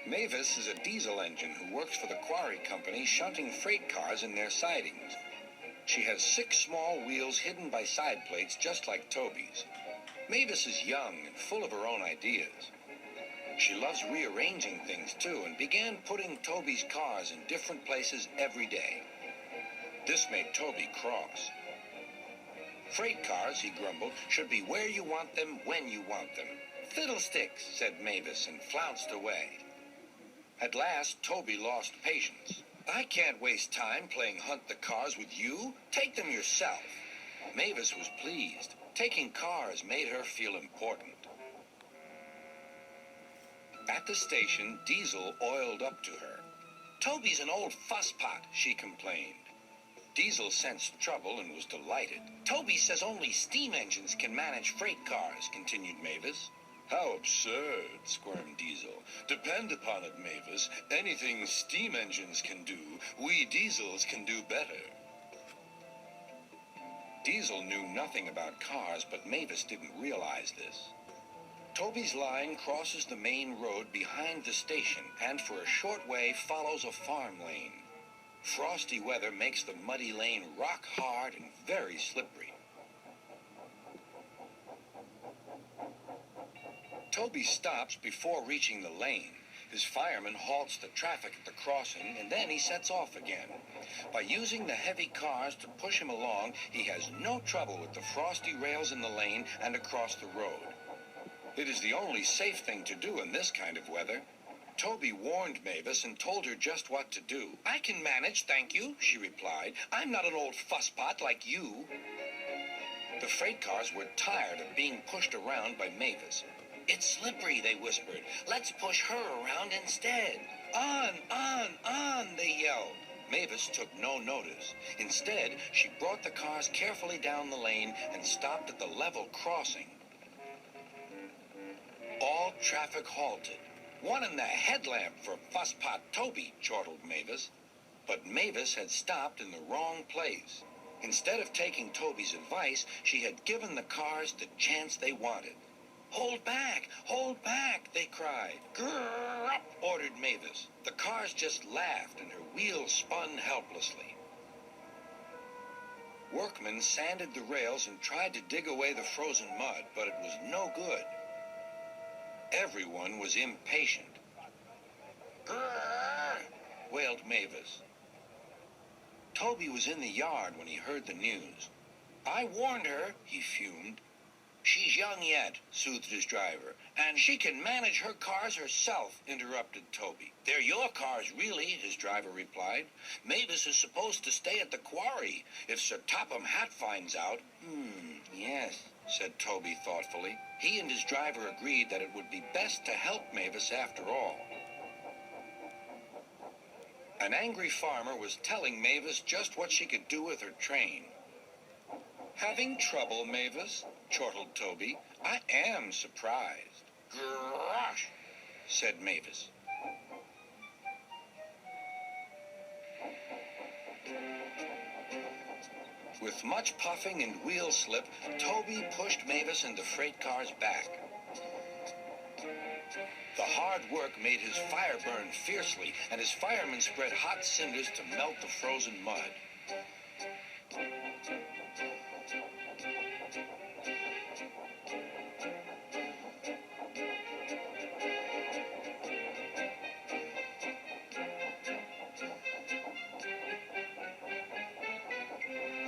Mavis is a diesel engine who works for the quarry company shunting freight cars in their sidings. She has 6 small wheels hidden by side plates just like Toby's. Mavis is young and full of her own ideas. She loves rearranging things too and began putting Toby's cars in different places every day. This made Toby cross. Freight cars, he grumbled, should be where you want them when you want them. Fiddlesticks, said Mavis and flounced away. At last, Toby lost patience. I can't waste time playing hunt the cars with you. Take them yourself. Mavis was pleased. Taking cars made her feel important. At the station, Diesel oiled up to her. Toby's an old fusspot, she complained. Diesel sensed trouble and was delighted. Toby says only steam engines can manage freight cars, continued Mavis. How absurd, squirmed Diesel. Depend upon it, Mavis. Anything steam engines can do, we diesels can do better. Diesel knew nothing about cars, but Mavis didn't realize this. Toby's line crosses the main road behind the station and for a short way follows a farm lane. Frosty weather makes the muddy lane rock hard and very slippery. Toby stops before reaching the lane. His fireman halts the traffic at the crossing, and then he sets off again. By using the heavy cars to push him along, he has no trouble with the frosty rails in the lane and across the road. It is the only safe thing to do in this kind of weather. Toby warned Mavis and told her just what to do. I can manage, thank you, she replied. I'm not an old fusspot like you. The freight cars were tired of being pushed around by Mavis. It's slippery, they whispered. Let's push her around instead. On, they yelled. Mavis took no notice. Instead, she brought the cars carefully down the lane and stopped at the level crossing. All traffic halted. One in the headlamp for fusspot Toby, chortled Mavis. But Mavis had stopped in the wrong place. Instead of taking Toby's advice, she had given the cars the chance they wanted. Hold back, they cried. Grrr up, ordered Mavis. The cars just laughed and her wheels spun helplessly. Workmen sanded the rails and tried to dig away the frozen mud, but it was no good. Everyone was impatient. Grrr, wailed Mavis. Toby was in the yard when he heard the news. I warned her, he fumed. She's young yet, soothed his driver, and she can manage her cars herself, interrupted Toby. They're your cars, really, his driver replied. Mavis is supposed to stay at the quarry if Sir Topham Hatt finds out. Yes, said Toby thoughtfully. He and his driver agreed that it would be best to help Mavis after all. An angry farmer was telling Mavis just what she could do with her train. Having trouble, Mavis? Chortled Toby. I am surprised. Gosh, said Mavis. With much puffing and wheel slip, Toby pushed Mavis and the freight cars back. The hard work made his fire burn fiercely, and his firemen spread hot cinders to melt the frozen mud.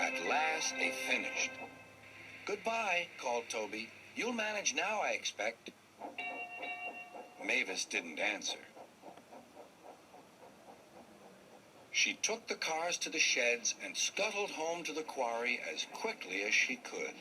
At last, they finished. Goodbye, called Toby. You'll manage now, I expect. Mavis didn't answer. She took the cars to the sheds and scuttled home to the quarry as quickly as she could.